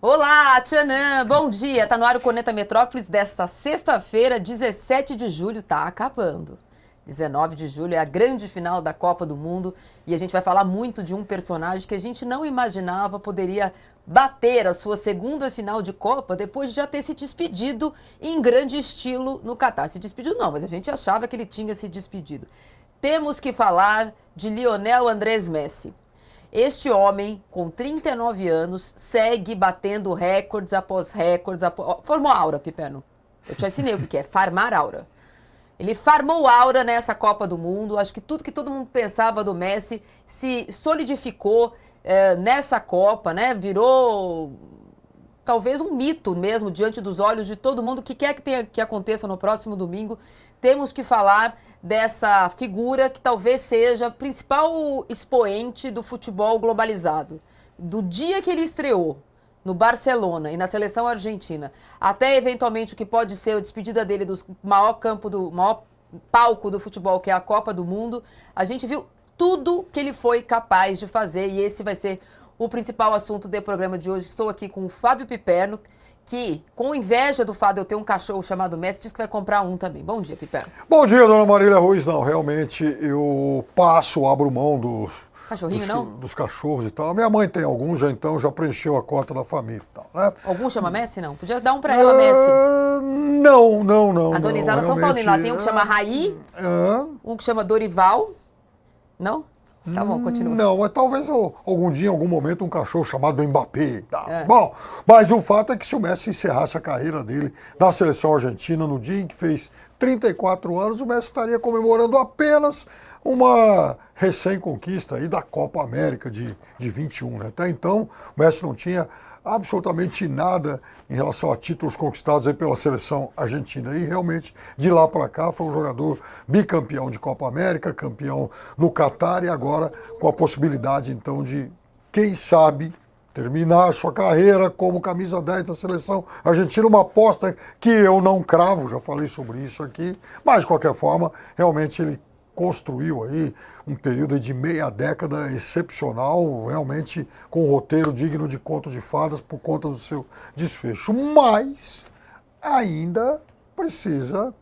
Olá, Tchanã, bom dia. Tá no ar o Conecta Metrópolis desta sexta-feira, 17 de julho, tá acabando. 19 de julho é a grande final da Copa do Mundo e a gente vai falar muito de um personagem que a gente não imaginava poderia bater a sua segunda final de Copa depois de já ter se despedido em grande estilo no Catar. Se despediu não, mas a gente achava que ele tinha se despedido. Temos que falar de Lionel Andrés Messi. Este homem, com 39 anos, segue batendo recordes após recordes. Formou aura, Piperno. Eu te ensinei o que é, farmar aura. Ele farmou aura nessa Copa do Mundo. Acho que tudo que todo mundo pensava do Messi se solidificou nessa Copa, né? Virou talvez um mito mesmo diante dos olhos de todo mundo. O que quer que aconteça no próximo domingo, temos que falar dessa figura que talvez seja o principal expoente do futebol globalizado. Do dia que ele estreou no Barcelona e na seleção argentina, até eventualmente o que pode ser a despedida dele do maior palco do futebol, que é a Copa do Mundo, a gente viu tudo que ele foi capaz de fazer e esse vai ser o principal assunto do programa de hoje. Estou aqui com o Fábio Piperno, que, com inveja do fato de eu ter um cachorro chamado Messi, disse que vai comprar um também. Bom dia, Piperno. Bom dia, dona Marília Ruiz. Não, realmente eu abro mão dos cachorros e tal. Minha mãe tem alguns, já preencheu a cota da família e tal, né? Algum chama Messi, não? Podia dar um pra ela, Messi. Não. A Dona Isala São Paulino, lá tem um que chama Raí, um que chama Dorival. Não? Tá bom, continua. Não, mas talvez algum dia, em algum momento, um cachorro chamado Mbappé. Tá. Bom, mas o fato é que se o Messi encerrasse a carreira dele na seleção argentina no dia em que fez 34 anos, o Messi estaria comemorando apenas uma recém-conquista aí da Copa América de 21. Né? Até então, o Messi não tinha absolutamente nada em relação a títulos conquistados aí pela seleção argentina. E realmente, de lá para cá, foi um jogador bicampeão de Copa América, campeão no Catar e agora com a possibilidade, então, de, quem sabe, terminar a sua carreira como camisa 10 da seleção argentina. Uma aposta que eu não cravo, já falei sobre isso aqui, mas, de qualquer forma, realmente ele construiu aí um período de meia década excepcional, realmente com um roteiro digno de conto de fadas por conta do seu desfecho. Mas ainda precisa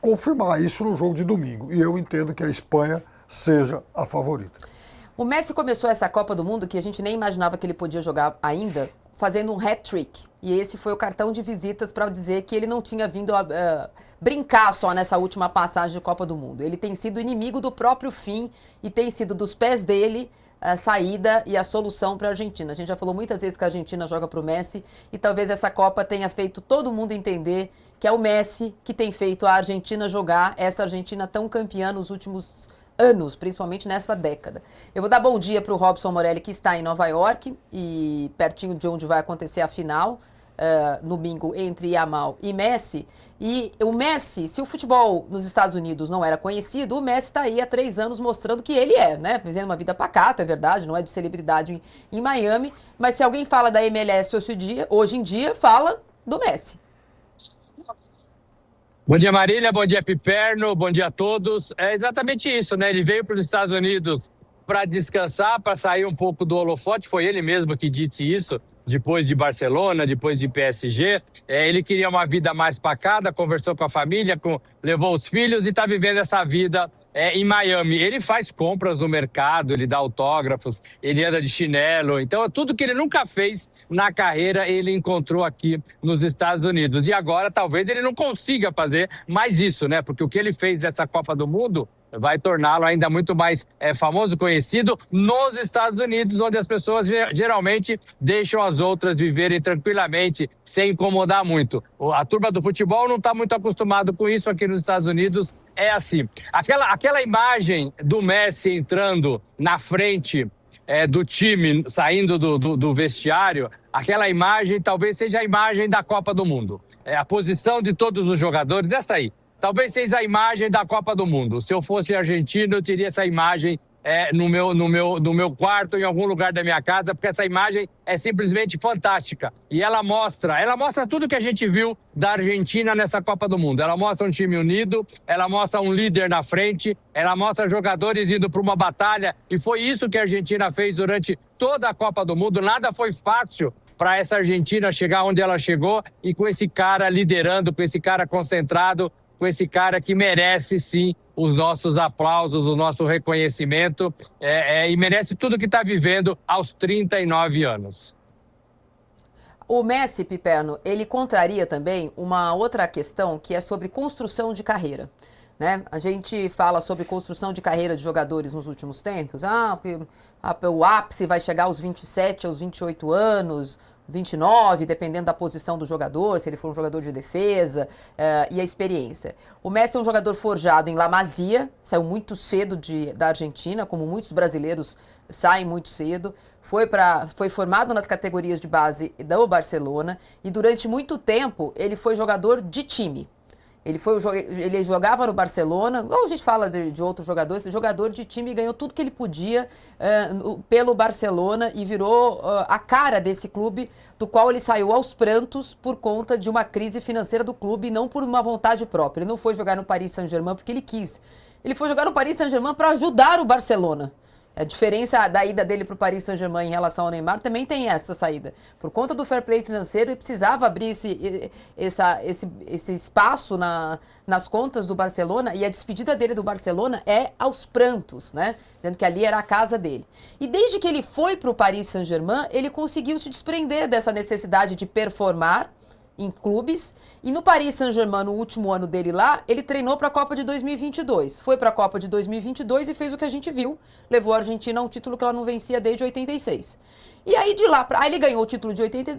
confirmar isso no jogo de domingo. E eu entendo que a Espanha seja a favorita. O Messi começou essa Copa do Mundo, que a gente nem imaginava que ele podia jogar ainda, fazendo um hat-trick. E esse foi o cartão de visitas para dizer que ele não tinha vindo a brincar só nessa última passagem de Copa do Mundo. Ele tem sido inimigo do próprio fim e tem sido dos pés dele a saída e a solução para a Argentina. A gente já falou muitas vezes que a Argentina joga para o Messi e talvez essa Copa tenha feito todo mundo entender que é o Messi que tem feito a Argentina jogar, essa Argentina tão campeã nos últimos anos, principalmente nessa década. Eu vou dar bom dia para o Robson Morelli, que está em Nova York e pertinho de onde vai acontecer a final, no domingo, entre Yamal e Messi. E o Messi, se o futebol nos Estados Unidos não era conhecido, o Messi está aí há 3 anos mostrando que ele é, né? Fazendo uma vida pacata, é verdade, não é de celebridade em Miami, mas se alguém fala da MLS hoje em dia, fala do Messi. Bom dia, Marília, bom dia, Piperno, bom dia a todos. É exatamente isso, né? Ele veio para os Estados Unidos para descansar, para sair um pouco do holofote. Foi ele mesmo que disse isso, depois de Barcelona, depois de PSG. Ele queria uma vida mais pacata, conversou com a família, levou os filhos e está vivendo essa vida em Miami. Ele faz compras no mercado, ele dá autógrafos, ele anda de chinelo. Então, tudo que ele nunca fez na carreira, ele encontrou aqui nos Estados Unidos. E agora, talvez, ele não consiga fazer mais isso, né? Porque o que ele fez nessa Copa do Mundo vai torná-lo ainda muito mais famoso, conhecido nos Estados Unidos, onde as pessoas geralmente deixam as outras viverem tranquilamente, sem incomodar muito. A turma do futebol não está muito acostumado com isso. Aqui nos Estados Unidos é assim. Aquela imagem do Messi entrando na frente do time, saindo do vestiário, aquela imagem talvez seja a imagem da Copa do Mundo. A posição de todos os jogadores, essa aí. Talvez seja a imagem da Copa do Mundo. Se eu fosse argentino, eu teria essa imagem no meu quarto, em algum lugar da minha casa, porque essa imagem é simplesmente fantástica. E ela mostra tudo que a gente viu da Argentina nessa Copa do Mundo. Ela mostra um time unido, ela mostra um líder na frente, ela mostra jogadores indo para uma batalha. E foi isso que a Argentina fez durante toda a Copa do Mundo. Nada foi fácil para essa Argentina chegar onde ela chegou e com esse cara liderando, com esse cara concentrado, com esse cara que merece, sim, os nossos aplausos, o nosso reconhecimento e merece tudo que está vivendo aos 39 anos. O Messi, Piperno, ele contraria também uma outra questão que é sobre construção de carreira. Né? A gente fala sobre construção de carreira de jogadores nos últimos tempos. O ápice vai chegar aos 27, aos 28 anos, 29, dependendo da posição do jogador, se ele for um jogador de defesa e a experiência. O Messi é um jogador forjado em La Masia, saiu muito cedo da Argentina, como muitos brasileiros saem muito cedo. Foi formado nas categorias de base do Barcelona e durante muito tempo ele foi jogador de time. Ele jogava no Barcelona, igual a gente fala de outros jogadores, jogador de time, ganhou tudo que ele podia pelo Barcelona e virou a cara desse clube, do qual ele saiu aos prantos por conta de uma crise financeira do clube, não por uma vontade própria. Ele não foi jogar no Paris Saint-Germain porque ele quis. Ele foi jogar no Paris Saint-Germain para ajudar o Barcelona. A diferença da ida dele para o Paris Saint-Germain em relação ao Neymar também tem essa saída. Por conta do fair play financeiro, ele precisava abrir esse espaço nas contas do Barcelona, e a despedida dele do Barcelona é aos prantos, né? Dizendo que ali era a casa dele. E desde que ele foi para o Paris Saint-Germain, ele conseguiu se desprender dessa necessidade de performar em clubes, e no Paris Saint-Germain, no último ano dele lá, ele treinou para a Copa de 2022. Foi para a Copa de 2022 e fez o que a gente viu, levou a Argentina a um título que ela não vencia desde 86. E aí de lá, aí ele ganhou o título de 80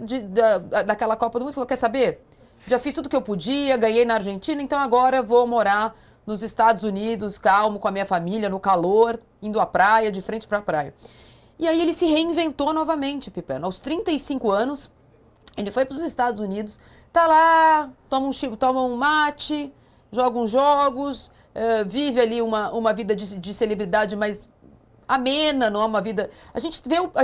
daquela Copa do Mundo e falou, quer saber? Já fiz tudo que eu podia, ganhei na Argentina, então agora vou morar nos Estados Unidos, calmo, com a minha família, no calor, indo à praia, de frente para a praia. E aí ele se reinventou novamente, Piperno. Aos 35 anos, ele foi para os Estados Unidos, tá lá, toma um mate, joga uns jogos, vive ali uma vida de celebridade mais amena, não é uma vida... A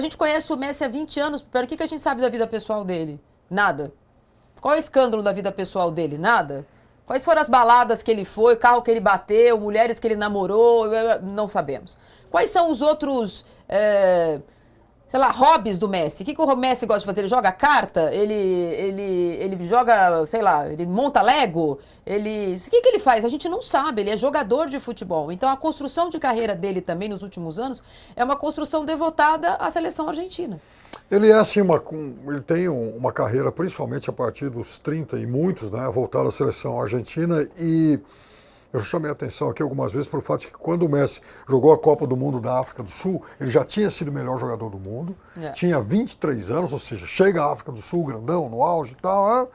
gente conhece o Messi há 20 anos, o que a gente sabe da vida pessoal dele? Nada. Qual é o escândalo da vida pessoal dele? Nada. Quais foram as baladas que ele foi, carro que ele bateu, mulheres que ele namorou? Não sabemos. Quais são os outros... sei lá, hobbies do Messi. O que o Messi gosta de fazer? Ele joga carta? Ele joga, sei lá, ele monta Lego? O que ele faz? A gente não sabe. Ele é jogador de futebol. Então, a construção de carreira dele também nos últimos anos é uma construção devotada à seleção argentina. Ele é assim, ele tem uma carreira, principalmente a partir dos 30 e muitos, né, voltada à seleção argentina, e eu chamei a atenção aqui algumas vezes para o fato de que quando o Messi jogou a Copa do Mundo da África do Sul, ele já tinha sido o melhor jogador do mundo, tinha 23 anos, ou seja, chega à África do Sul, grandão, no auge e tal,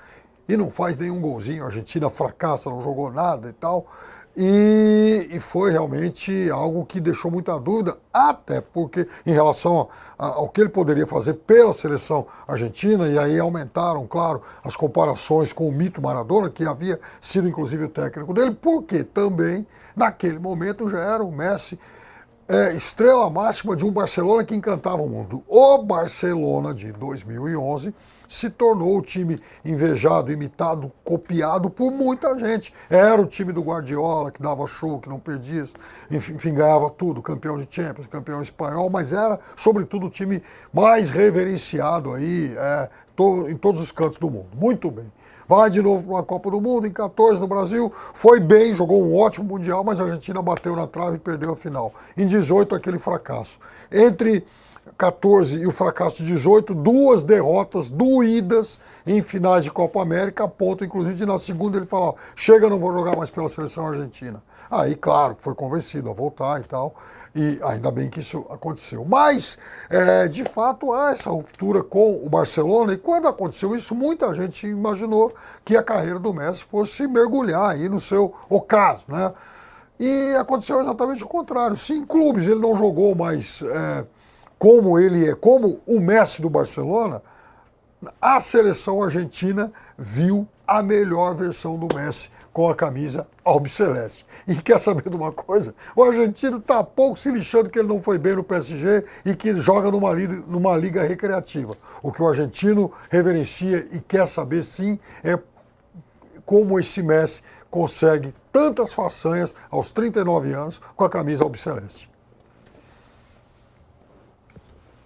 e não faz nenhum golzinho, a Argentina fracassa, não jogou nada e tal, e foi realmente algo que deixou muita dúvida, até porque em relação ao que ele poderia fazer pela seleção argentina, e aí aumentaram, claro, as comparações com o mito Maradona, que havia sido inclusive o técnico dele, porque também, naquele momento, já era o Messi estrela máxima de um Barcelona que encantava o mundo. O Barcelona de 2011 se tornou o time invejado, imitado, copiado por muita gente. Era o time do Guardiola, que dava show, que não perdia, enfim, ganhava tudo, campeão de Champions, campeão espanhol, mas era, sobretudo, o time mais reverenciado aí, em todos os cantos do mundo. Muito bem. Vai de novo para uma Copa do Mundo, em 14 no Brasil, foi bem, jogou um ótimo Mundial, mas a Argentina bateu na trave e perdeu a final. Em 18, aquele fracasso. Entre 14 e o fracasso de 18, 2 derrotas doídas em finais de Copa América, a ponto, inclusive, de na segunda ele falar, chega, não vou jogar mais pela seleção argentina. Aí, claro, foi convencido a voltar e tal, e ainda bem que isso aconteceu. Mas, de fato, há essa ruptura com o Barcelona, e quando aconteceu isso, muita gente imaginou que a carreira do Messi fosse mergulhar aí no seu ocaso, né? E aconteceu exatamente o contrário. Se em clubes ele não jogou mais como ele é, como o Messi do Barcelona, a seleção argentina viu a melhor versão do Messi com a camisa albiceleste. E quer saber de uma coisa? O argentino está pouco se lixando que ele não foi bem no PSG e que joga numa liga recreativa. O que o argentino reverencia e quer saber, sim, é como esse Messi consegue tantas façanhas aos 39 anos com a camisa albiceleste.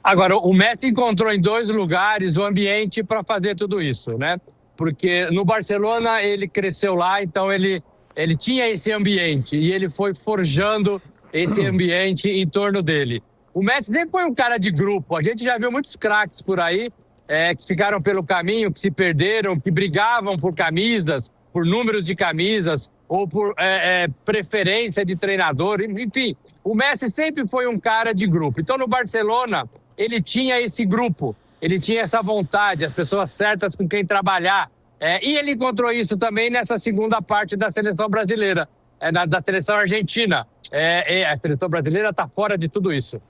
Agora, o Messi encontrou em 2 lugares o ambiente para fazer tudo isso, né? Porque no Barcelona ele cresceu lá, então ele tinha esse ambiente e ele foi forjando esse ambiente em torno dele. O Messi sempre foi um cara de grupo. A gente já viu muitos craques por aí que ficaram pelo caminho, que se perderam, que brigavam por camisas, por números de camisas ou por preferência de treinador. Enfim, o Messi sempre foi um cara de grupo. Então, no Barcelona, ele tinha esse grupo, ele tinha essa vontade, as pessoas certas com quem trabalhar. E ele encontrou isso também nessa segunda parte da seleção brasileira, da seleção argentina. A seleção brasileira está fora de tudo isso.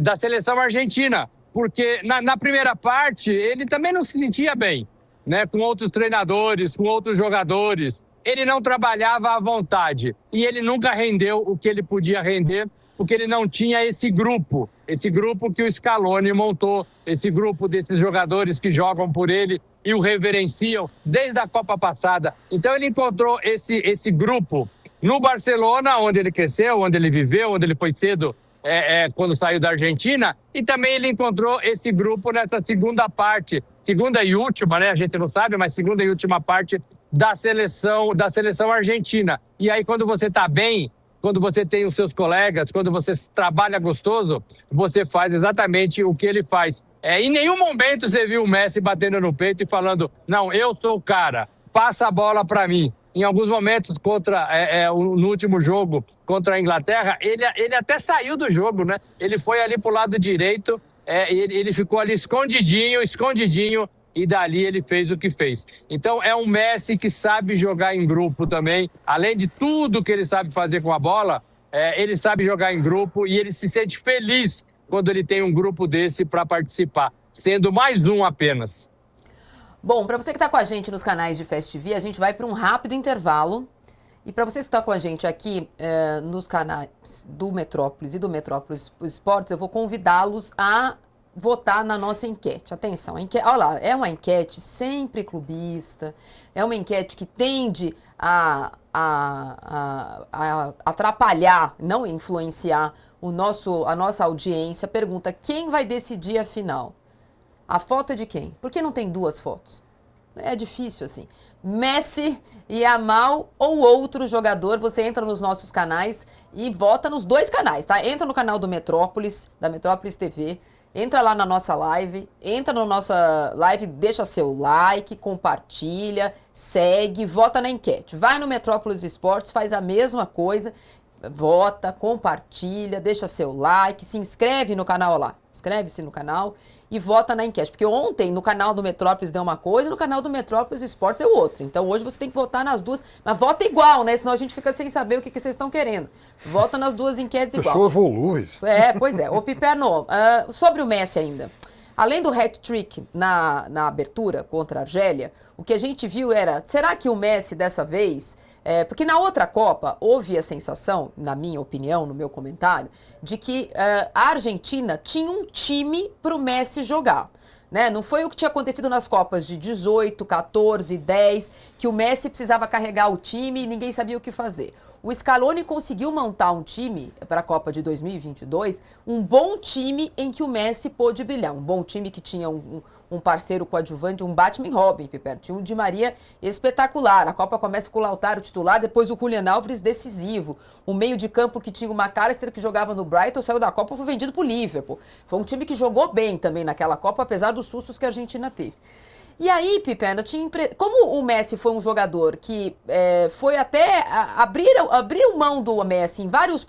Da seleção argentina, porque na primeira parte ele também não se sentia bem, né? Com outros treinadores, com outros jogadores. Ele não trabalhava à vontade e ele nunca rendeu o que ele podia render, porque ele não tinha esse grupo que o Scaloni montou, esse grupo desses jogadores que jogam por ele e o reverenciam desde a Copa passada. Então ele encontrou esse grupo no Barcelona, onde ele cresceu, onde ele viveu, onde ele foi cedo quando saiu da Argentina, e também ele encontrou esse grupo nessa segunda parte, segunda e última, né? A gente não sabe, mas segunda e última parte da seleção argentina. E aí quando você está bem, quando você tem os seus colegas, quando você trabalha gostoso, você faz exatamente o que ele faz. Em nenhum momento você viu o Messi batendo no peito e falando, não, eu sou o cara, passa a bola para mim. Em alguns momentos, no último jogo contra a Inglaterra, ele até saiu do jogo, né? Ele foi ali pro lado direito, ele ficou ali escondidinho, e dali ele fez o que fez. Então é um Messi que sabe jogar em grupo também. Além de tudo que ele sabe fazer com a bola, ele sabe jogar em grupo e ele se sente feliz quando ele tem um grupo desse para participar, sendo mais um apenas. Bom, para você que está com a gente nos canais de Fast TV, a gente vai para um rápido intervalo. E para você que está com a gente aqui nos canais do Metrópolis e do Metrópolis Esportes, eu vou convidá-los a votar na nossa enquete. Atenção, olha lá, é uma enquete sempre clubista, é uma enquete que tende a atrapalhar, não influenciar a nossa audiência. Pergunta, quem vai decidir a final? A foto é de quem? Por que não tem 2 fotos? É difícil assim. Messi, Yamal ou outro jogador, você entra nos nossos canais e vota nos 2 canais, tá? Entra no canal do Metrópolis, da Metrópolis TV, entra lá na nossa live, deixa seu like, compartilha, segue, vota na enquete. Vai no Metrópolis Esportes, faz a mesma coisa, vota, compartilha, deixa seu like, se inscreve no canal lá, inscreve-se no canal e vota na enquete, porque ontem no canal do Metrópolis deu uma coisa e no canal do Metrópolis Esportes deu outra, então hoje você tem que votar nas 2, mas vota igual, né, senão a gente fica sem saber o que vocês estão querendo, vota nas 2 enquetes igual. Pessoas volúveis. Pois é. Ô Piperno, sobre o Messi ainda, além do hat-trick na abertura contra a Argélia, o que a gente viu era, será que o Messi dessa vez... porque na outra Copa houve a sensação, na minha opinião, no meu comentário, de que a Argentina tinha um time para o Messi jogar. Né? Não foi o que tinha acontecido nas Copas de 18, 14, 10, que o Messi precisava carregar o time e ninguém sabia o que fazer. O Scaloni conseguiu montar um time para a Copa de 2022, um bom time em que o Messi pôde brilhar. Um bom time que tinha um parceiro coadjuvante, um Batman e Robin, Piper. Tinha um Di Maria espetacular. A Copa começa com o Lautaro titular, depois o Julián Álvares decisivo. O meio de campo que tinha o McAllister, que jogava no Brighton, saiu da Copa e foi vendido para o Liverpool. Foi um time que jogou bem também naquela Copa, apesar dos sustos que a Argentina teve. E aí, Pipena, como o Messi foi um jogador que foi até abriu mão do Messi em vários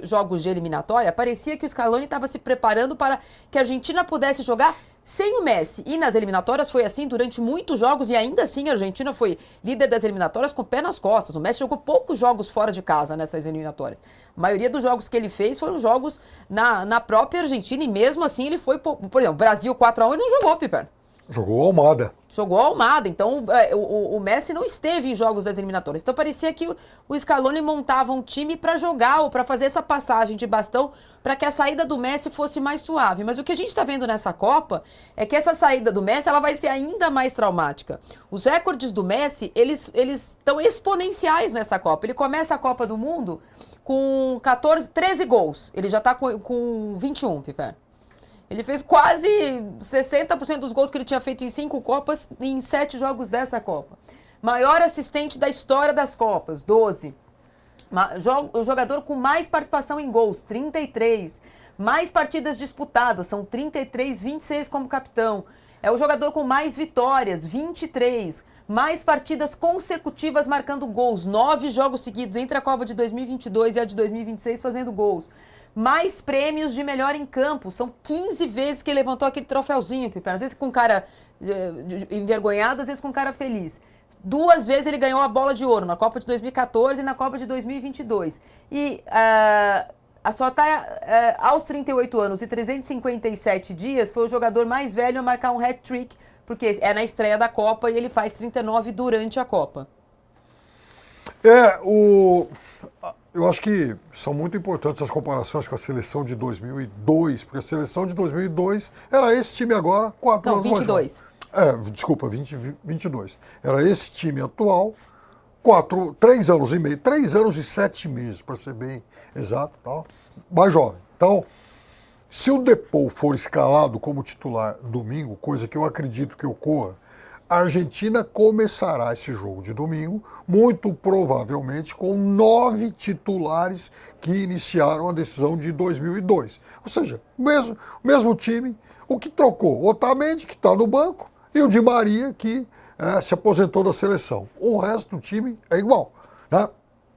jogos de eliminatória, parecia que o Scaloni estava se preparando para que a Argentina pudesse jogar sem o Messi. E nas eliminatórias foi assim durante muitos jogos e ainda assim a Argentina foi líder das eliminatórias com o pé nas costas. O Messi jogou poucos jogos fora de casa nessas eliminatórias. A maioria dos jogos que ele fez foram jogos na própria Argentina e mesmo assim ele foi, por exemplo, Brasil 4-1 ele não jogou, Pipena. Jogou Almada. Jogou Almada, então o Messi não esteve em jogos das eliminatórias. Então parecia que o Scaloni montava um time para jogar ou para fazer essa passagem de bastão para que a saída do Messi fosse mais suave. Mas o que a gente está vendo nessa Copa é que essa saída do Messi ela vai ser ainda mais traumática. Os recordes do Messi, eles estão exponenciais nessa Copa. Ele começa a Copa do Mundo com 13 gols. Ele já está com 21, Piper. Ele fez quase 60% dos gols que ele tinha feito em 5 Copas e em 7 jogos dessa Copa. Maior assistente da história das Copas, 12. O jogador com mais participação em gols, 33. Mais partidas disputadas, são 33, 26 como capitão. É o jogador com mais vitórias, 23. Mais partidas consecutivas marcando gols, 9 jogos seguidos entre a Copa de 2022 e a de 2026 fazendo gols. Mais prêmios de melhor em campo, são 15 vezes que ele levantou aquele troféuzinho, Piperno. Às vezes com cara envergonhado, às vezes com cara feliz. 2 vezes ele ganhou a bola de ouro, na Copa de 2014 e na Copa de 2022. E só está aos 38 anos e 357 dias, foi o jogador mais velho a marcar um hat-trick, porque é na estreia da Copa e ele faz 39 durante a Copa. Eu acho que são muito importantes as comparações com a seleção de 2002, porque a seleção de 2002 era esse time agora, 4 anos 22. mais jovem. Desculpa, 22. Era esse time atual, 3 anos e meio, 3 anos e 7 meses, para ser bem exato, tal, mais jovem. Então, se o Depou for escalado como titular domingo, coisa que eu acredito que ocorra, a Argentina começará esse jogo de domingo, muito provavelmente com 9 titulares que iniciaram a decisão de 2002. Ou seja, o mesmo time, o que trocou, Otamendi, que está no banco, e o Di Maria, que se aposentou da seleção. O resto do time é igual, né?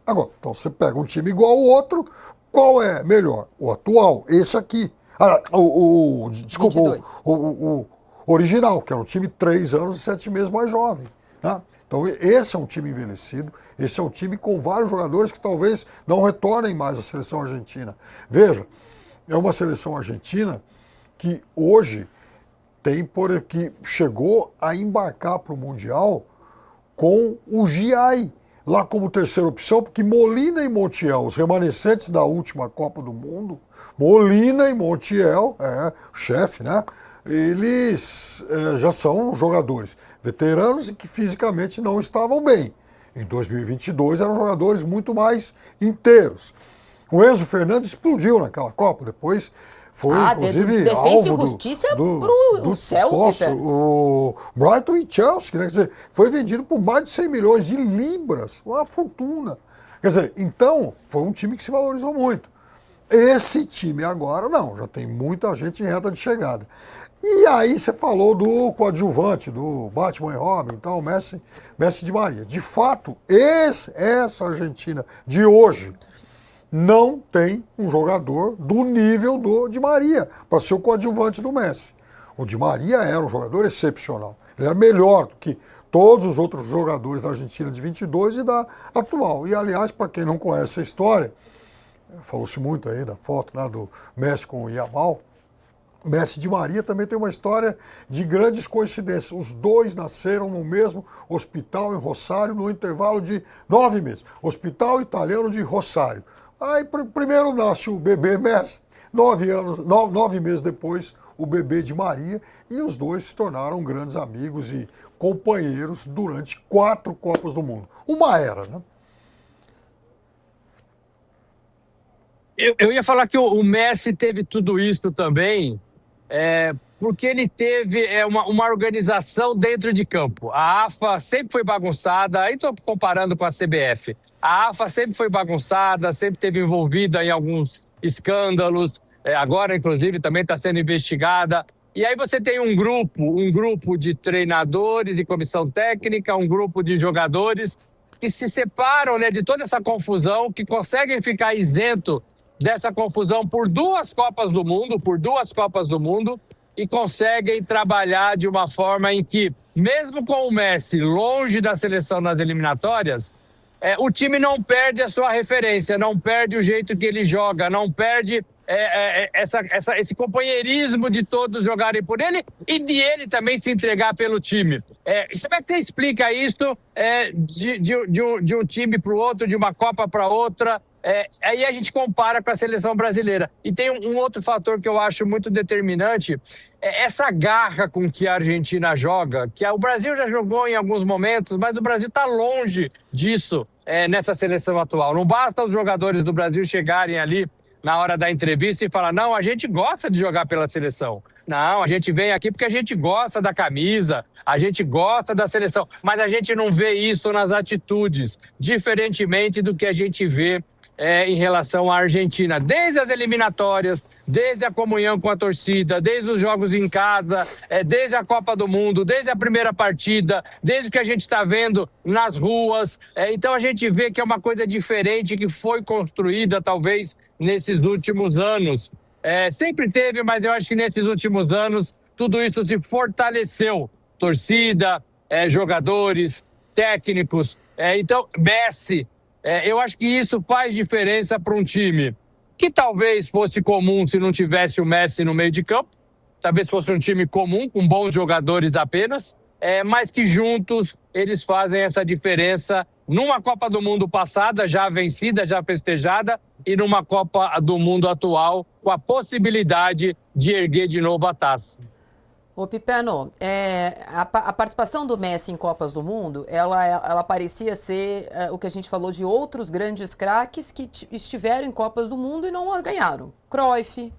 Agora, então você pega um time igual ao outro, qual é melhor? O atual, esse aqui. Desculpa, o original, que era um time 3 anos e 7 meses mais jovem. Né? Então esse é um time envelhecido, esse é um time com vários jogadores que talvez não retornem mais à seleção argentina. Veja, é uma seleção argentina que hoje que chegou a embarcar para o Mundial com o Giai lá como terceira opção, porque Molina e Montiel, os remanescentes da última Copa do Mundo, Molina e Montiel, o chefe, né? Eles já são jogadores veteranos e que fisicamente não estavam bem. Em 2022 eram jogadores muito mais inteiros. O Enzo Fernandes explodiu naquela Copa, depois foi inclusive Defesa e Justiça pro céu, o Brighton e Chelsea, quer dizer, foi vendido por mais de 100 milhões de libras, uma fortuna. Quer dizer, então foi um time que se valorizou muito. Esse time agora não, já tem muita gente em reta de chegada. E aí você falou do coadjuvante, do Batman e Robin, então Messi Di Maria. De fato, essa Argentina de hoje não tem um jogador do nível do Di Maria para ser o coadjuvante do Messi. O Di Maria era um jogador excepcional. Ele era melhor do que todos os outros jogadores da Argentina de 22 e da atual. E, aliás, para quem não conhece a história, falou-se muito aí da foto lá do Messi com o Yamal. Messi e Di Maria também tem uma história de grandes coincidências. Os dois nasceram no mesmo hospital em Rosário no intervalo de 9 meses. Hospital Italiano de Rosário. Aí primeiro nasce o bebê Messi, 9 meses depois o bebê Di Maria, e os dois se tornaram grandes amigos e companheiros durante 4 Copas do Mundo. Uma era, né? Eu ia falar que o Messi teve tudo isso também, porque ele teve uma organização dentro de campo. A AFA sempre foi bagunçada, aí estou comparando com a CBF. A AFA sempre foi bagunçada, sempre esteve envolvida em alguns escândalos, agora, inclusive, também está sendo investigada. E aí você tem um grupo de treinadores, de comissão técnica, um grupo de jogadores que se separam, né, de toda essa confusão, que conseguem ficar isento dessa confusão por 2 Copas do Mundo, e conseguem trabalhar de uma forma em que, mesmo com o Messi longe da seleção nas eliminatórias, o time não perde a sua referência, não perde o jeito que ele joga, não perde esse companheirismo de todos jogarem por ele e de ele também se entregar pelo time. Como é que você explica isso de um time para o outro, de uma Copa para outra? Aí a gente compara com a seleção brasileira. E tem um outro fator que eu acho muito determinante, essa garra com que a Argentina joga, que o Brasil já jogou em alguns momentos, mas o Brasil está longe disso nessa seleção atual. Não basta os jogadores do Brasil chegarem ali na hora da entrevista e fala, não, a gente gosta de jogar pela seleção. Não, a gente vem aqui porque a gente gosta da camisa, a gente gosta da seleção, mas a gente não vê isso nas atitudes, diferentemente do que a gente vê em relação à Argentina. Desde as eliminatórias, desde a comunhão com a torcida, desde os jogos em casa, desde a Copa do Mundo, desde a primeira partida, desde o que a gente está vendo nas ruas. Então a gente vê que é uma coisa diferente que foi construída talvez nesses últimos anos. Sempre teve, mas eu acho que nesses últimos anos tudo isso se fortaleceu. Torcida, jogadores, técnicos. Então, Messi, eu acho que isso faz diferença para um time que talvez fosse comum se não tivesse o Messi no meio de campo. Talvez fosse um time comum, com bons jogadores apenas, mas que juntos eles fazem essa diferença numa Copa do Mundo passada, já vencida, já festejada, e numa Copa do Mundo atual, com a possibilidade de erguer de novo a taça. Ô, Pipeno, a participação do Messi em Copas do Mundo, ela parecia ser o que a gente falou de outros grandes craques que estiveram em Copas do Mundo e não a ganharam. Cruyff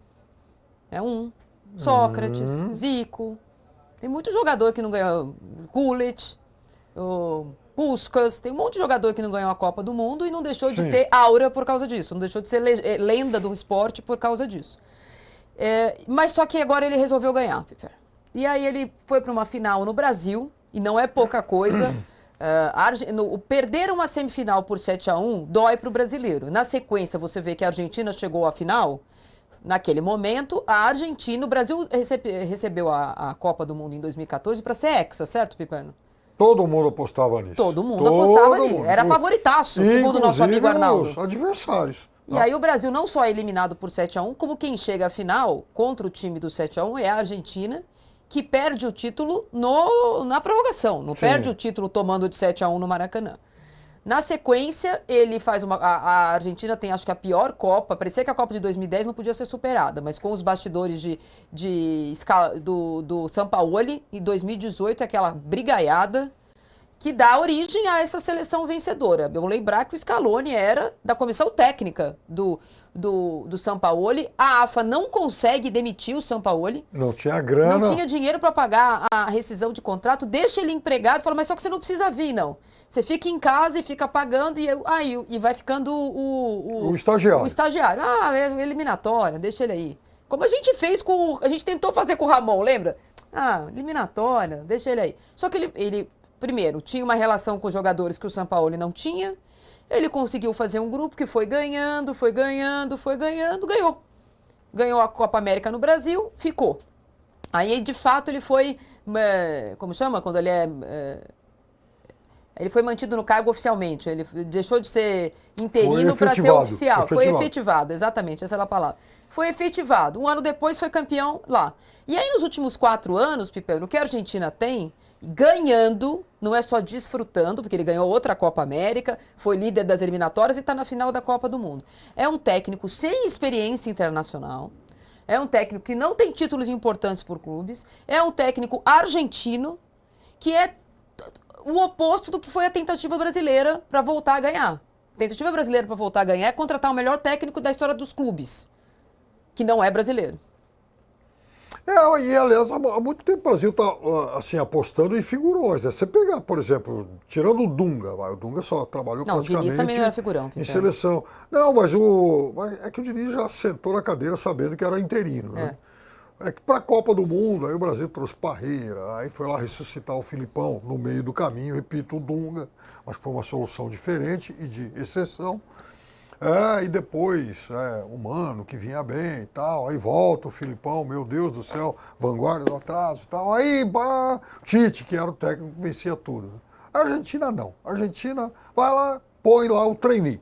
é um, Sócrates, Zico, tem muito jogador que não ganhou, Gullit, Puskás, tem um monte de jogador que não ganhou a Copa do Mundo e não deixou de ter aura por causa disso, não deixou de ser lenda do esporte por causa disso. Mas só que agora ele resolveu ganhar, Piper. E aí ele foi para uma final no Brasil, e não é pouca coisa. Perder uma semifinal por 7-1 dói para o brasileiro. Na sequência, você vê que a Argentina chegou à final. Naquele momento, o Brasil recebeu a Copa do Mundo em 2014 para ser hexa, certo, Piperno? Todo mundo apostava nisso. Todo mundo apostava nisso. Era favoritaço, segundo o nosso amigo Arnaldo. Os adversários. E aí o Brasil não só é eliminado por 7-1, como quem chega à final contra o time do 7-1 é a Argentina, que perde o título na prorrogação. Não perde o título tomando de 7-1 no Maracanã. Na sequência, ele faz a Argentina tem, acho que, a pior Copa. Parecia que a Copa de 2010 não podia ser superada, mas com os bastidores do Sampaoli, em 2018, aquela brigaiada que dá origem a essa seleção vencedora. Eu vou lembrar que o Scaloni era da comissão técnica do Sampaoli. A AFA não consegue demitir o Sampaoli. Não tinha grana. Não tinha dinheiro para pagar a rescisão de contrato. Deixa ele empregado. Fala, mas só que você não precisa vir, não. Você fica em casa e fica pagando e vai ficando o estagiário. O estagiário. É eliminatória, deixa ele aí. Como a gente fez a gente tentou fazer com o Ramon, lembra? Eliminatória, deixa ele aí. Só que ele primeiro, tinha uma relação com os jogadores que o Sampaoli não tinha. Ele conseguiu fazer um grupo que foi ganhando, ganhou. Ganhou a Copa América no Brasil, ficou. Aí, de fato, ele foi, como chama? Quando ele ele foi mantido no cargo oficialmente. Ele deixou de ser interino para ser oficial. Foi efetivado, exatamente, essa era a palavra. Foi efetivado. Um ano depois foi campeão lá. E aí, nos últimos 4 anos, Pipão, o que a Argentina tem, ganhando, não é só desfrutando, porque ele ganhou outra Copa América, foi líder das eliminatórias e está na final da Copa do Mundo. É um técnico sem experiência internacional, é um técnico que não tem títulos importantes por clubes, é um técnico argentino que é o oposto do que foi a tentativa brasileira para voltar a ganhar. A tentativa brasileira para voltar a ganhar é contratar o melhor técnico da história dos clubes, que não é brasileiro. E aliás, há muito tempo o Brasil está assim, apostando em figurões. Né? Você pegar, por exemplo, tirando o Dunga, o Dunga só trabalhou praticamente o Diniz também era figurão, em seleção. Não, mas é que o Diniz já sentou na cadeira sabendo que era interino. Né? É que para a Copa do Mundo, aí o Brasil trouxe Parreira, aí foi lá ressuscitar o Filipão no meio do caminho, repito, o Dunga, mas foi uma solução diferente e de exceção. E depois, o Mano, que vinha bem e tal, aí volta o Filipão, meu Deus do céu, vanguarda do atraso e tal, aí, Tite, que era o técnico que vencia tudo. A Argentina não, a Argentina vai lá, põe lá o trainee,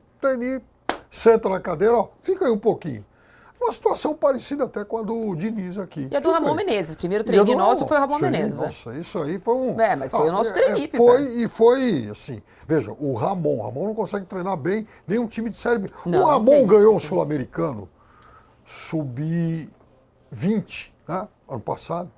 senta na cadeira, fica aí um pouquinho. Uma situação parecida até com a do Diniz aqui. E a do Ramon Menezes. Primeiro trainee nosso foi o Ramon Menezes. Nossa, isso aí foi um... mas foi o nosso trainee, foi, assim... Veja, o Ramon não consegue treinar bem nenhum time de Série B. O Ramon ganhou o Sul-Americano Sub-20, né? Ano passado.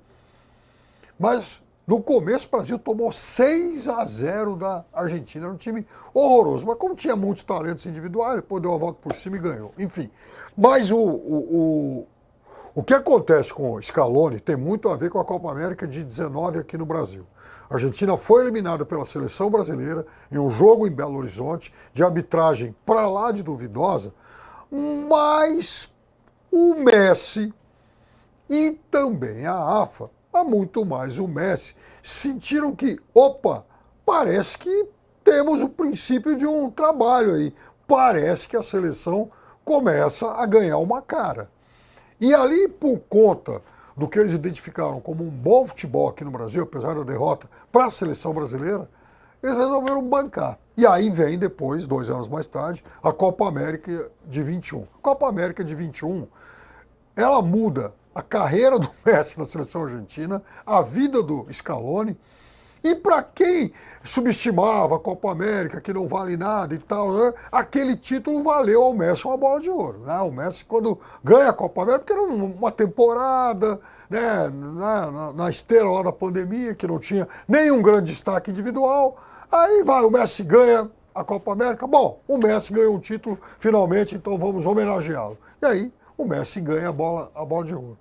Mas No começo, o Brasil tomou 6-0 da Argentina. Era um time horroroso. Mas como tinha muitos talentos individuais, depois deu uma volta por cima e ganhou. Enfim. Mas o que acontece com o Scaloni tem muito a ver com a Copa América de 19 aqui no Brasil. A Argentina foi eliminada pela seleção brasileira em um jogo em Belo Horizonte, de arbitragem para lá de duvidosa, mas o Messi e também a AFA, mas muito mais o Messi, sentiram que, opa, parece que temos o princípio de um trabalho aí. Parece que a seleção começa a ganhar uma cara. E ali, por conta do que eles identificaram como um bom futebol aqui no Brasil, apesar da derrota para a seleção brasileira, eles resolveram bancar. E aí vem depois, 2 anos mais tarde, a Copa América de 21. A Copa América de 21, ela muda a carreira do Messi na seleção argentina, a vida do Scaloni, e para quem subestimava a Copa América, que não vale nada e tal, né, aquele título valeu ao Messi uma bola de ouro. Né? O Messi, quando ganha a Copa América, porque era uma temporada, né, na esteira lá da pandemia, que não tinha nenhum grande destaque individual, aí vai, o Messi ganha a Copa América, bom, o Messi ganhou um título finalmente, então vamos homenageá-lo. E aí o Messi ganha a bola de ouro.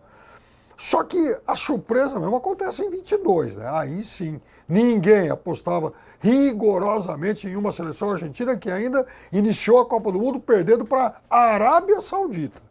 Só que a surpresa mesmo acontece em 22, né? Aí sim, ninguém apostava rigorosamente em uma seleção argentina que ainda iniciou a Copa do Mundo perdendo para a Arábia Saudita.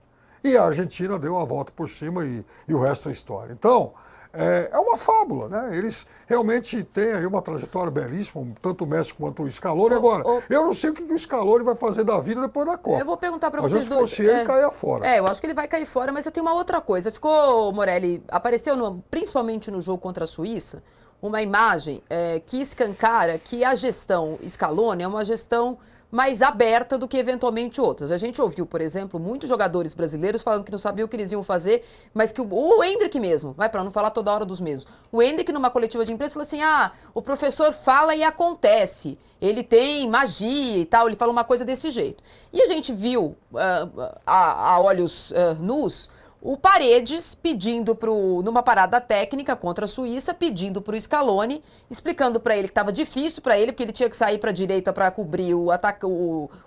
E a Argentina deu a volta por cima e o resto é história. Então, é uma fábula, né? Eles realmente têm aí uma trajetória belíssima, tanto o Messi quanto o Scaloni. Agora, eu não sei o que o Scaloni vai fazer da vida depois da Copa. Eu vou perguntar para vocês vocês dois. Mas se ele caia fora. Eu acho que ele vai cair fora, mas eu tenho uma outra coisa. Ficou, Morelli, apareceu principalmente no jogo contra a Suíça, uma imagem que escancara que a gestão Scaloni é uma gestão mais aberta do que eventualmente outras. A gente ouviu, por exemplo, muitos jogadores brasileiros falando que não sabiam o que eles iam fazer, mas que o Endrick mesmo, vai para não falar toda hora dos mesmos. O Endrick, numa coletiva de imprensa, falou assim: o professor fala e acontece. Ele tem magia e tal, ele fala uma coisa desse jeito. E a gente viu, a olhos nus, o Paredes pedindo numa parada técnica contra a Suíça, pedindo para o Scaloni, explicando para ele que estava difícil para ele, porque ele tinha que sair para a direita para cobrir o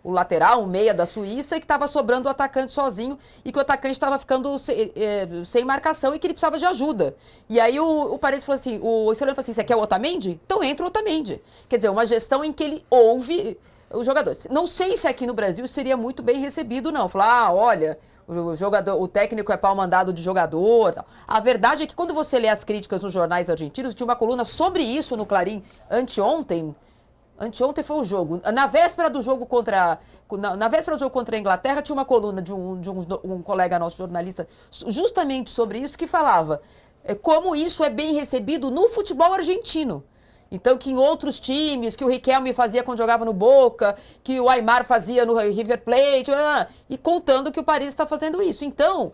lateral, o meia da Suíça, e que estava sobrando o atacante sozinho, e que o atacante estava ficando sem marcação e que ele precisava de ajuda. E aí o Paredes falou assim, o Scaloni falou assim: você quer o Otamendi? Então entra o Otamendi. Quer dizer, uma gestão em que ele ouve os jogadores. Não sei se aqui no Brasil seria muito bem recebido, não. Falar, olha, o técnico é pau mandado de jogador. Tal. A verdade é que quando você lê as críticas nos jornais argentinos, tinha uma coluna sobre isso no Clarim anteontem. Anteontem foi o jogo. Na véspera do jogo contra a Inglaterra, tinha uma coluna de um colega nosso jornalista justamente sobre isso, que falava como isso é bem recebido no futebol argentino. Então, que em outros times, que o Riquelme fazia quando jogava no Boca, que o Aimar fazia no River Plate, e contando que o Paris está fazendo isso. Então,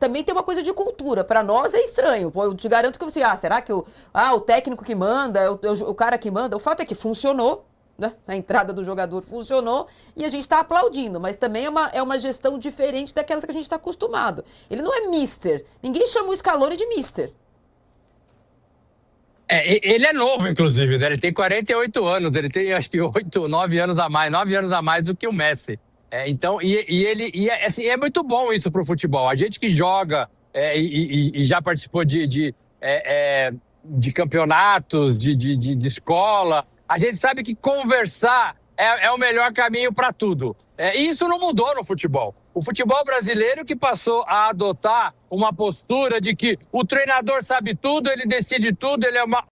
também tem uma coisa de cultura. Para nós é estranho. Pô, eu te garanto que você, será que o técnico que manda, o cara que manda? O fato é que funcionou, né? A entrada do jogador funcionou e a gente está aplaudindo, mas também é uma gestão diferente daquelas que a gente está acostumado. Ele não é mister. Ninguém chama o Scaloni de mister. Ele é novo, inclusive, né? Ele tem 48 anos, ele tem acho que 9 anos a mais do que o Messi. Então, assim, é muito bom isso pro futebol. A gente que joga e já participou de campeonatos, de escola, a gente sabe que conversar é o melhor caminho para tudo. E isso não mudou no futebol. O futebol brasileiro que passou a adotar uma postura de que o treinador sabe tudo, ele decide tudo, ele é o mais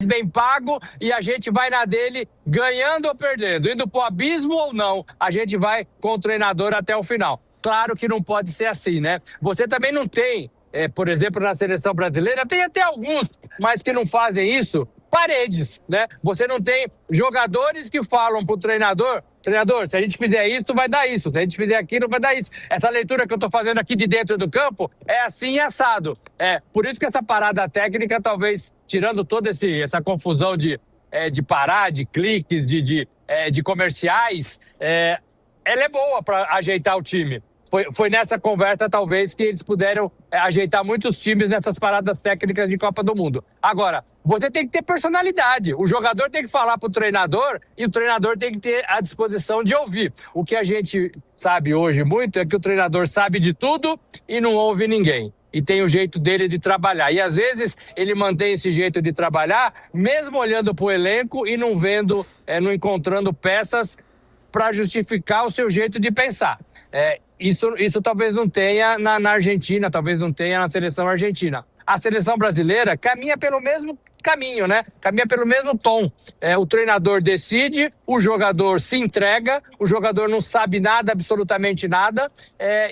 bem pago e a gente vai na dele ganhando ou perdendo, indo pro abismo ou não, a gente vai com o treinador até o final. Claro que não pode ser assim, né? Você também não tem, por exemplo, na seleção brasileira, tem até alguns, mas que não fazem isso, Paredes, né? Você não tem jogadores que falam pro treinador, se a gente fizer isso, vai dar isso. Se a gente fizer aquilo, vai dar isso. Essa leitura que eu tô fazendo aqui de dentro do campo é assim e assado. Por isso que essa parada técnica, talvez, tirando toda essa confusão de parar, de cliques, de comerciais, ela é boa para ajeitar o time. Foi nessa conversa, talvez, que eles puderam ajeitar muitos times nessas paradas técnicas de Copa do Mundo. Agora, você tem que ter personalidade. O jogador tem que falar para o treinador e o treinador tem que ter a disposição de ouvir. O que a gente sabe hoje muito é que o treinador sabe de tudo e não ouve ninguém. E tem o jeito dele de trabalhar. E às vezes ele mantém esse jeito de trabalhar, mesmo olhando para o elenco e não vendo, não encontrando peças para justificar o seu jeito de pensar. Isso talvez não tenha na Argentina, talvez não tenha na seleção argentina. A seleção brasileira caminha pelo mesmo caminho, né? Caminha pelo mesmo tom. O treinador decide, o jogador se entrega, o jogador não sabe nada, absolutamente nada,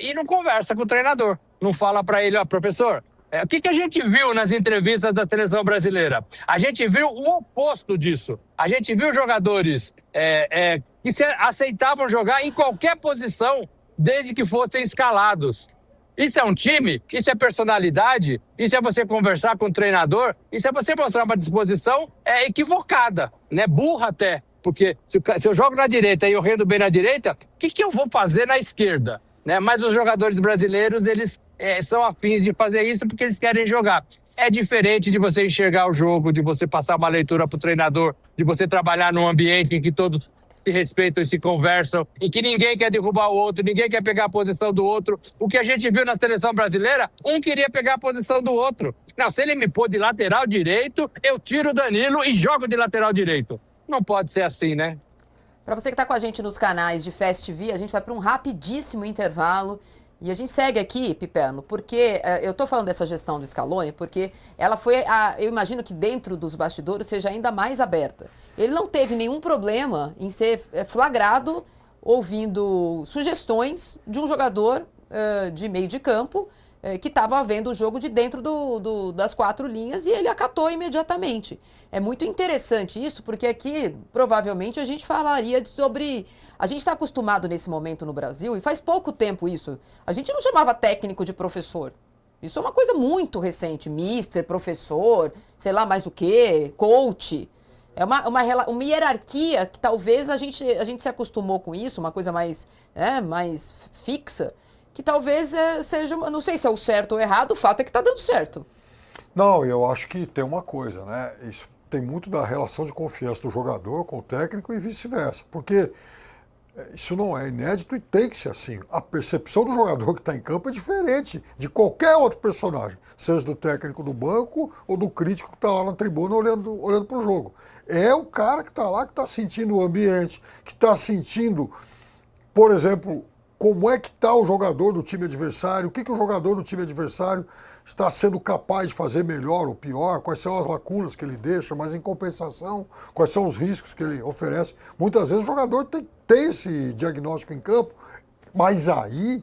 e não conversa com o treinador. Não fala para ele, professor, o que a gente viu nas entrevistas da seleção brasileira? A gente viu o oposto disso. A gente viu jogadores que aceitavam jogar em qualquer posição, desde que fossem escalados. Isso é um time, isso é personalidade, isso é você conversar com o treinador, isso é você mostrar uma disposição equivocada, né? Burra até. Porque se eu jogo na direita e eu rendo bem na direita, o que eu vou fazer na esquerda? Né? Mas os jogadores brasileiros, eles são afins de fazer isso porque eles querem jogar. É diferente de você enxergar o jogo, de você passar uma leitura para o treinador, de você trabalhar num ambiente em que todos se respeitam e se conversam, em que ninguém quer derrubar o outro, ninguém quer pegar a posição do outro. O que a gente viu na seleção brasileira, um queria pegar a posição do outro. Não, se ele me pôr de lateral direito, eu tiro o Danilo e jogo de lateral direito. Não pode ser assim, né? Para você que está com a gente nos canais de Fast TV, a gente vai para um rapidíssimo intervalo. E a gente segue aqui, Piperno, porque eu estou falando dessa gestão do Scaloni, porque ela foi, eu imagino que dentro dos bastidores seja ainda mais aberta. Ele não teve nenhum problema em ser flagrado ouvindo sugestões de um jogador de meio de campo que estava vendo o jogo de dentro das 4 linhas e ele acatou imediatamente. É muito interessante isso, porque aqui provavelmente a gente falaria sobre... A gente está acostumado nesse momento no Brasil, e faz pouco tempo isso, a gente não chamava técnico de professor. Isso é uma coisa muito recente, mister, professor, sei lá mais o quê, coach. É uma hierarquia que talvez a gente se acostumou com isso, uma coisa mais fixa, que talvez seja, não sei se é o certo ou errado, o fato é que está dando certo. Não, eu acho que tem uma coisa, né? Isso tem muito da relação de confiança do jogador com o técnico e vice-versa, porque isso não é inédito e tem que ser assim. A percepção do jogador que está em campo é diferente de qualquer outro personagem, seja do técnico do banco ou do crítico que está lá na tribuna olhando para o jogo. É o cara que está lá, que está sentindo o ambiente, que está sentindo, por exemplo, como é que está o jogador do time adversário, o que o jogador do time adversário está sendo capaz de fazer melhor ou pior, quais são as lacunas que ele deixa, mas em compensação, quais são os riscos que ele oferece. Muitas vezes o jogador tem esse diagnóstico em campo, mas aí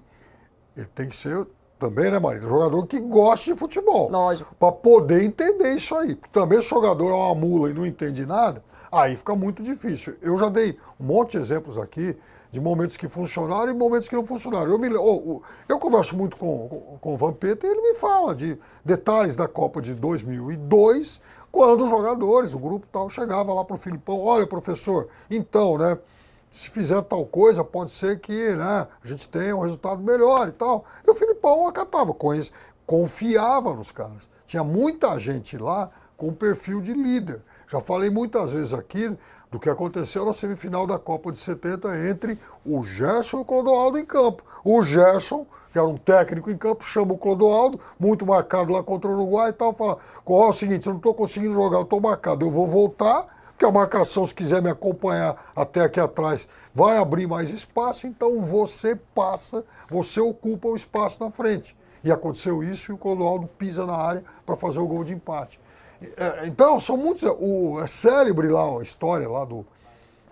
ele tem que ser também, né, Marina, um jogador que goste de futebol. Lógico. Para poder entender isso aí. Porque também se o jogador é uma mula e não entende nada, aí fica muito difícil. Eu já dei um monte de exemplos aqui, de momentos que funcionaram e momentos que não funcionaram. Eu converso muito com o Vampeta e ele me fala de detalhes da Copa de 2002, quando os jogadores, o grupo tal, chegava lá para o Filipão, olha, professor, então, né, se fizer tal coisa, pode ser que, né, a gente tenha um resultado melhor e tal. E o Filipão acatava, confiava nos caras. Tinha muita gente lá com perfil de líder. Já falei muitas vezes aqui do que aconteceu na semifinal da Copa de 70 entre o Gerson e o Clodoaldo em campo. O Gerson, que era um técnico em campo, chama o Clodoaldo, muito marcado lá contra o Uruguai e tal, fala, é o seguinte, eu não estou conseguindo jogar, eu estou marcado, eu vou voltar, porque a marcação, se quiser me acompanhar até aqui atrás, vai abrir mais espaço, então você passa, você ocupa o espaço na frente. E aconteceu isso e o Clodoaldo pisa na área para fazer o gol de empate. Então, são muitos. É célebre lá a história lá do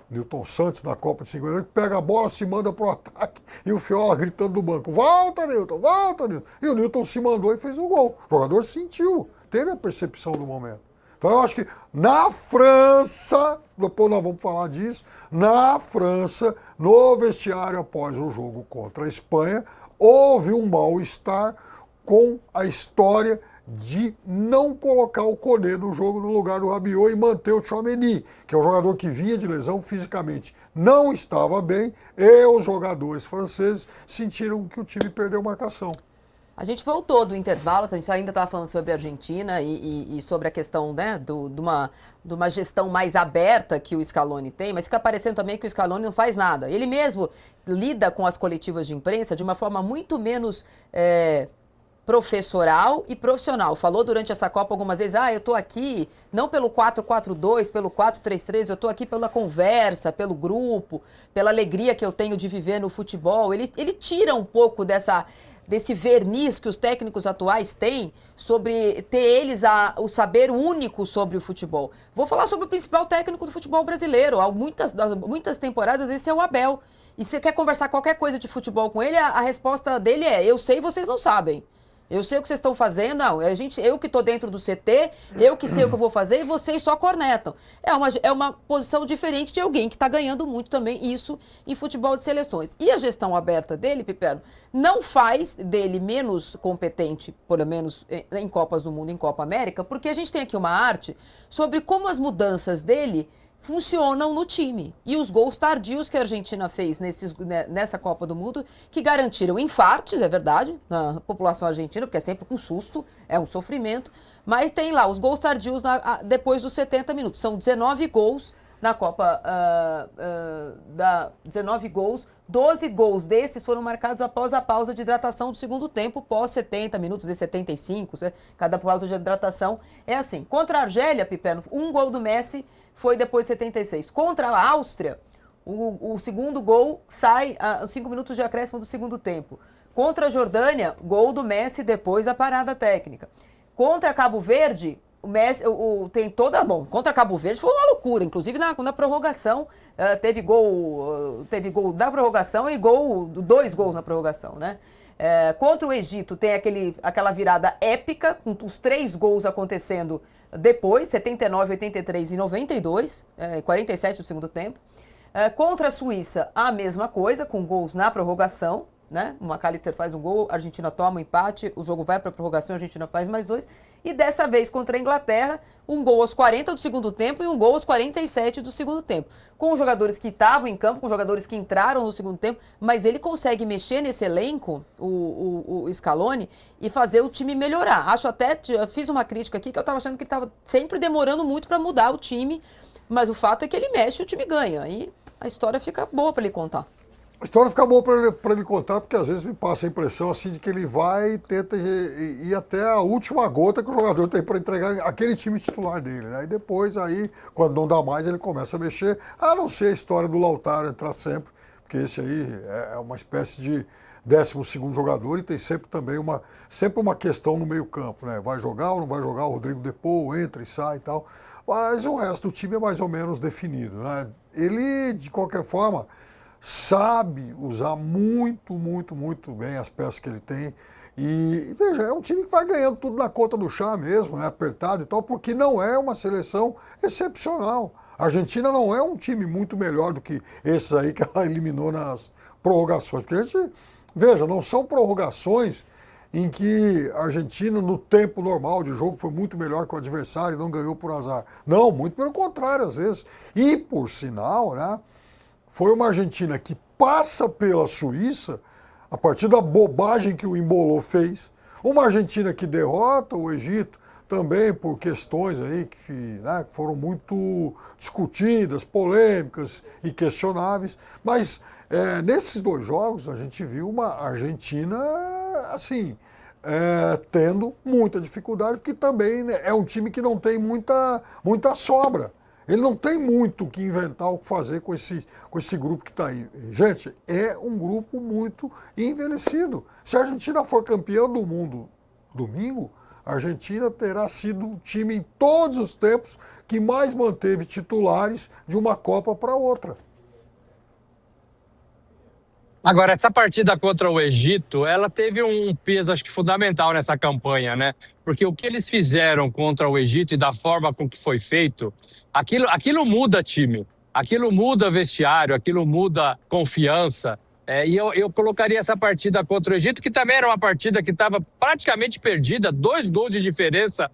Newton Santos na Copa de 50, que pega a bola, se manda pro ataque e o Fiola gritando do banco: volta, Newton, volta, Newton. E o Newton se mandou e fez o gol. O jogador sentiu, teve a percepção do momento. Então, eu acho que na França, depois nós vamos falar disso, na França, no vestiário após o jogo contra a Espanha, houve um mal-estar com a história de não colocar o Koné no jogo no lugar do Rabiot e manter o Tchouaméni, que é um jogador que vinha de lesão fisicamente, não estava bem, e os jogadores franceses sentiram que o time perdeu marcação. A gente voltou do intervalo, a gente ainda estava falando sobre a Argentina e sobre a questão, né, de uma gestão mais aberta que o Scaloni tem, mas fica parecendo também que o Scaloni não faz nada. Ele mesmo lida com as coletivas de imprensa de uma forma muito menos professoral e profissional. Falou durante essa Copa algumas vezes, eu estou aqui não pelo 4-4-2, pelo 4-3-3, eu estou aqui pela conversa, pelo grupo, pela alegria que eu tenho de viver no futebol. Ele tira um pouco desse verniz que os técnicos atuais têm sobre ter eles o saber único sobre o futebol. Vou falar sobre o principal técnico do futebol brasileiro. Há muitas temporadas esse é o Abel. E se você quer conversar qualquer coisa de futebol com ele, a resposta dele é: eu sei, vocês não sabem. Eu sei o que vocês estão fazendo, não, eu que estou dentro do CT, eu que sei o que eu vou fazer e vocês só cornetam. É uma posição diferente de alguém que está ganhando muito também isso em futebol de seleções. E a gestão aberta dele, Piperno, não faz dele menos competente, pelo menos em Copas do Mundo, em Copa América, porque a gente tem aqui uma arte sobre como as mudanças dele funcionam no time. E os gols tardios que a Argentina fez nessa Copa do Mundo, que garantiram infartos, é verdade, na população argentina, porque é sempre com susto, é um sofrimento, mas tem lá os gols tardios depois dos 70 minutos. São 19 gols na Copa, 19 gols, 12 gols desses foram marcados após a pausa de hidratação do segundo tempo, pós 70 minutos e 75, cada pausa de hidratação é assim. Contra a Argélia, Piperno, um gol do Messi foi depois de 76. Contra a Áustria, o segundo gol sai a 5 minutos de acréscimo do segundo tempo. Contra a Jordânia, gol do Messi depois da parada técnica. Contra Cabo Verde, o Messi tem toda... Bom, contra Cabo Verde foi uma loucura, inclusive na prorrogação, teve gol da prorrogação e dois gols na prorrogação, né? Contra o Egito tem aquela virada épica, com os 3 gols acontecendo depois, 79, 83 e 92, 47 do segundo tempo. Contra a Suíça, a mesma coisa, com gols na prorrogação, né? O McAllister faz um gol, a Argentina toma um empate, o jogo vai para a prorrogação, a Argentina faz mais 2. E dessa vez contra a Inglaterra, um gol aos 40 do segundo tempo e um gol aos 47 do segundo tempo. Com os jogadores que estavam em campo, com os jogadores que entraram no segundo tempo, mas ele consegue mexer nesse elenco, o Scaloni, e fazer o time melhorar. Eu fiz uma crítica aqui que eu estava achando que ele estava sempre demorando muito para mudar o time, mas o fato é que ele mexe e o time ganha. E a história fica boa para ele contar. A história fica boa para ele contar, porque às vezes me passa a impressão assim de que ele vai e tenta ir até a última gota que o jogador tem para entregar aquele time titular dele, né? E depois, quando não dá mais, ele começa a mexer, a não ser a história do Lautaro entrar sempre, porque esse aí é uma espécie de 12º jogador e tem sempre também uma questão no meio campo, né? Vai jogar ou não vai jogar, o Rodrigo Depô entra e sai e tal, mas o resto do time é mais ou menos definido, né? Ele, de qualquer forma, sabe usar muito, muito, muito bem as peças que ele tem. E, veja, é um time que vai ganhando tudo na conta do chá mesmo, né? Apertado e tal, porque não é uma seleção excepcional. A Argentina não é um time muito melhor do que esses aí que ela eliminou nas prorrogações. Porque a gente, veja, não são prorrogações em que a Argentina, no tempo normal de jogo, foi muito melhor que o adversário e não ganhou por azar. Não, muito pelo contrário, às vezes. E, por sinal, né? Foi uma Argentina que passa pela Suíça a partir da bobagem que o Embolou fez. Uma Argentina que derrota o Egito também por questões aí que foram muito discutidas, polêmicas e questionáveis. Mas nesses 2 jogos a gente viu uma Argentina assim, tendo muita dificuldade, porque também, né, é um time que não tem muita sobra. Ele não tem muito o que inventar, o que fazer com esse grupo que está aí. Gente, é um grupo muito envelhecido. Se a Argentina for campeã do mundo domingo, a Argentina terá sido o time em todos os tempos que mais manteve titulares de uma Copa para outra. Agora, essa partida contra o Egito, ela teve um peso, acho que fundamental nessa campanha, né? Porque o que eles fizeram contra o Egito e da forma com que foi feito, aquilo muda time, aquilo muda vestiário, aquilo muda confiança. E eu colocaria essa partida contra o Egito, que também era uma partida que estava praticamente perdida, 2 gols de diferença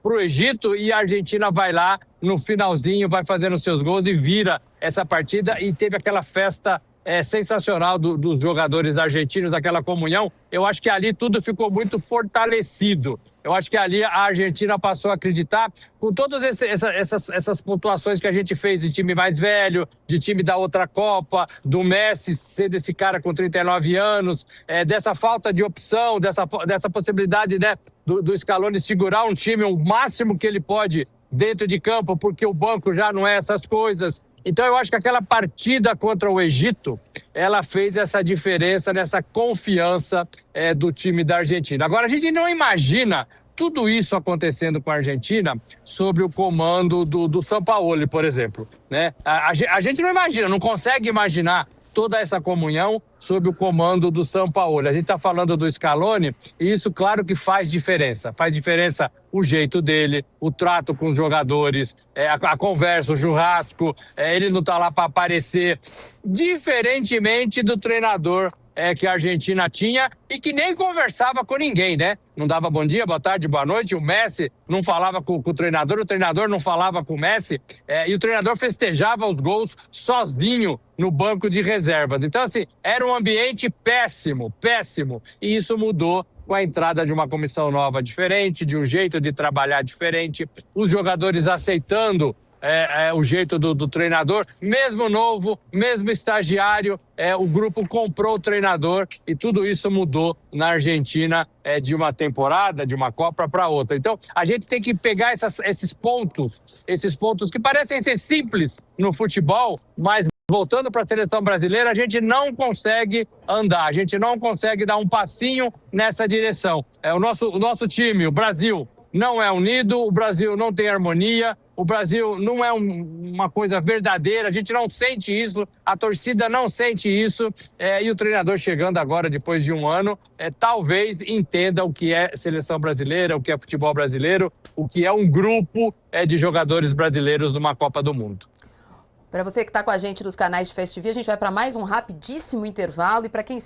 para o Egito, e a Argentina vai lá no finalzinho, vai fazendo seus gols e vira essa partida, e teve aquela festa sensacional dos jogadores argentinos, daquela comunhão. Eu acho que ali tudo ficou muito fortalecido. Eu acho que ali a Argentina passou a acreditar, com todas essas pontuações que a gente fez de time mais velho, de time da outra Copa, do Messi ser desse cara com 39 anos, dessa falta de opção, dessa possibilidade, né, do Scaloni segurar um time o máximo que ele pode dentro de campo, porque o banco já não é essas coisas. Então, eu acho que aquela partida contra o Egito, ela fez essa diferença nessa confiança do time da Argentina. Agora, a gente não imagina tudo isso acontecendo com a Argentina sob o comando do Sampaoli, por exemplo, né? A gente não imagina, não consegue imaginar toda essa comunhão sob o comando do Sampaoli. A gente está falando do Scaloni e isso, claro que faz diferença. Faz diferença o jeito dele, o trato com os jogadores, a conversa, o churrasco, ele não está lá para aparecer, diferentemente do treinador que a Argentina tinha e que nem conversava com ninguém, né? Não dava bom dia, boa tarde, boa noite. O Messi não falava com o treinador não falava com o Messi e o treinador festejava os gols sozinho no banco de reservas. Então, assim, era um ambiente péssimo, péssimo. E isso mudou com a entrada de uma comissão nova diferente, de um jeito de trabalhar diferente, os jogadores aceitando o jeito do treinador, mesmo novo, mesmo estagiário, o grupo comprou o treinador e tudo isso mudou na Argentina de uma temporada, de uma Copa para outra. Então, a gente tem que pegar esses pontos que parecem ser simples no futebol, mas voltando para a seleção brasileira, a gente não consegue andar, a gente não consegue dar um passinho nessa direção. O nosso time, o Brasil, não é unido, o Brasil não tem harmonia, o Brasil não é uma coisa verdadeira, a gente não sente isso, a torcida não sente isso, e o treinador chegando agora, depois de um ano, talvez entenda o que é seleção brasileira, o que é futebol brasileiro, o que é um grupo de jogadores brasileiros numa Copa do Mundo. Para você que está com a gente nos canais de Fast TV, a gente vai para mais um rapidíssimo intervalo e para quem